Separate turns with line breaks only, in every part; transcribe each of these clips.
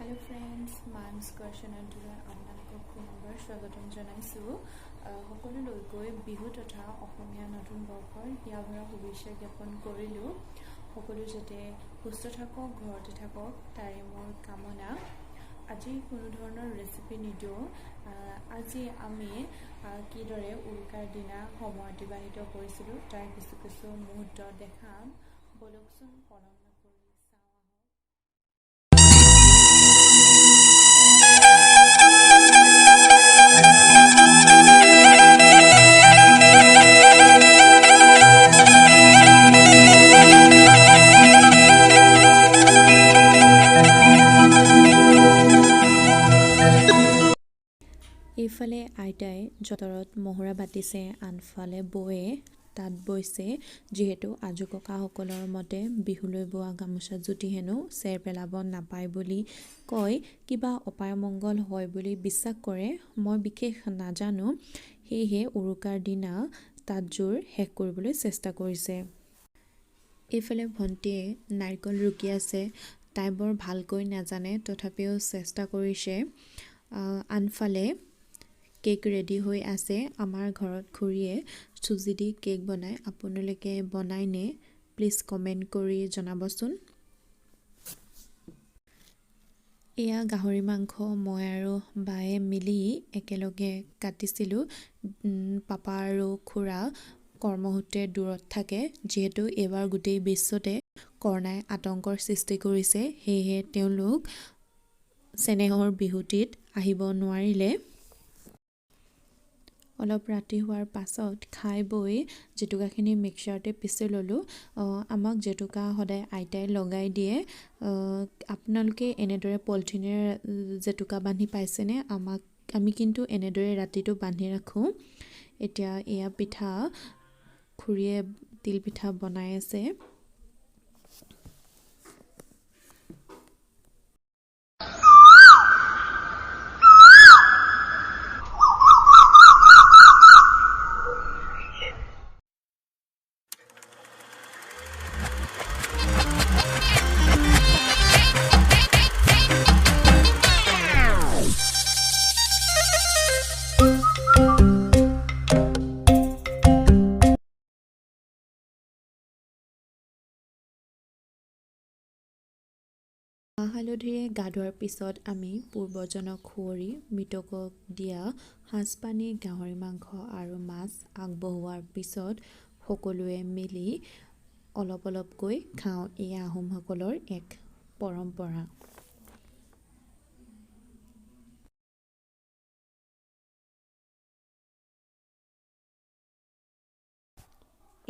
Hello friends, Man's question and আপোনালোকক পুনৰবাৰ স্বাগতম জনাইছোঁ। সকলোলৈ গৈ বিহু তথা অসমীয়া নতুন বৰ্ষৰ হিয়াভৰা শুভেচ্ছা জ্ঞাপন কৰিলোঁ। সকলো যাতে সুস্থ থাকক, ঘৰতে থাকক, তাৰে মোৰ কামনা। আজি কোনো ধৰণৰ ৰেচিপি নিদিওঁ। আজি আমি কিদৰে উৰুকাৰ দিনা সময় অতিবাহিত কৰিছিলোঁ তাৰ কিছু মুহূৰ্ত দেখাম। বলকচোন পলম নকৰি চাওঁ আহক। এইফালে আইতাই যঁতৰত মহুৰা বাটিছে, আনফালে বৌয়ে তাঁত বৈছে। যিহেতু আজু ককাসকলৰ মতে বিহুলৈ বোৱা গামোচা জুতি হেনো চেৰ পেলাব নাপায় বুলি কয়, কিবা অপায় মংগল হয় বুলি বিশ্বাস কৰে। মই বিশেষ নাজানো, সেয়েহে উৰুকাৰ দিনা তাঁতযোৰ শেষ কৰিবলৈ চেষ্টা কৰিছে। এইফালে ভণ্টিয়ে নাৰিকল ৰুকি আছে। তাই বৰ ভালকৈ নাজানে, তথাপিও চেষ্টা কৰিছে। আনফালে কেক ৰেডি হৈ আছে। আমাৰ ঘৰত খুৰীয়ে চুজি দি কেক বনায়। আপোনালোকে বনায়নে? প্লিজ কমেণ্ট কৰি জনাবচোন। এয়া গাহৰি মাংস মই আৰু বায়ে মিলি একেলগে কাটিছিলোঁ। পাপা আৰু খুৰা কৰ্মসূত্ৰে দূৰত থাকে। যিহেতু এইবাৰ গোটেই বিশ্বতে কৰোনাই আতংকৰ সৃষ্টি কৰিছে, সেয়েহে তেওঁলোক চেনেহৰ বিহুটিত আহিব নোৱাৰিলে। অলপ ৰাতি হোৱাৰ পাছত খাই বৈ জেতুকাখিনি মিক্সাৰতে পিচি ল'লোঁ। আমাক জেতুকা সদায় আইতাই লগাই দিয়ে। আপোনালোকে এনেদৰে পলিথিনেৰে জেতুকা বান্ধি পাইছেনে? আমি কিন্তু এনেদৰে ৰাতিটো বান্ধি ৰাখোঁ। এতিয়া এয়া পিঠা, খুৰীয়ে তিল পিঠা বনাই আছে। মাহ হালধিৰে গা ধোৱাৰ পিছত আমি পূৰ্বজনক সুঁৱৰি মৃতকক দিয়া সাঁজপানী, গাহৰি মাংস আৰু মাছ আগবঢ়োৱাৰ পিছত সকলোৱে মিলি অলপ অলপকৈ খাওঁ। এয়া আহোমসকলৰ এক পৰম্পৰা।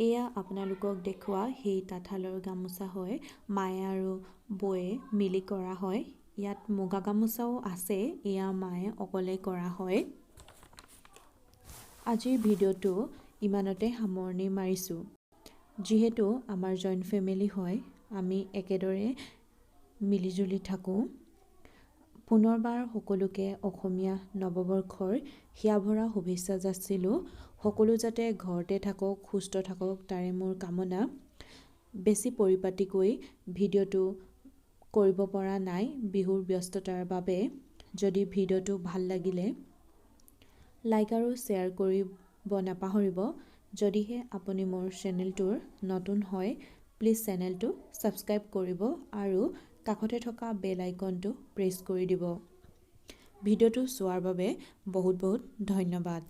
এয়া আপোনালোকক দেখুওৱা সেই তাঁতশালৰ গামোচা হয়। মায়ে আৰু বৌয়ে মিলি কৰা হয়। ইয়াত মুগা গামোচাও আছে, এয়া মায়ে অকলে কৰা হয়। আজিৰ ভিডিঅ'টো ইমানতে সামৰণি মাৰিছোঁ। যিহেতু আমাৰ জইণ্ট ফেমিলি হয়, আমি একেদৰে মিলিজুলি থাকোঁ। পুনৰবাৰ সকলোকে অসমীয়া নৱবৰ্ষৰ হিয়াভৰা শুভেচ্ছা যাচিলোঁ। সকলো যাতে ঘৰতে থাকক, সুস্থ থাকক, তাৰে মোৰ কামনা। বেছি পৰিপাটিকৈ ভিডিঅ'টো কৰিব পৰা নাই বিহুৰ ব্যস্ততাৰ বাবে। যদি ভিডিঅ'টো ভাল লাগিলে লাইক আৰু শ্বেয়াৰ কৰিব নাপাহৰিব। যদিহে আপুনি মোৰ চেনেলটোৰ নতুন হয়, প্লিজ চেনেলটো ছাবস্ক্ৰাইব কৰিব আৰু কাষতে থকা বেল আইকনটো প্ৰেছ কৰি দিব। ভিডিঅ'টো চোৱাৰ বাবে বহুত বহুত ধন্যবাদ।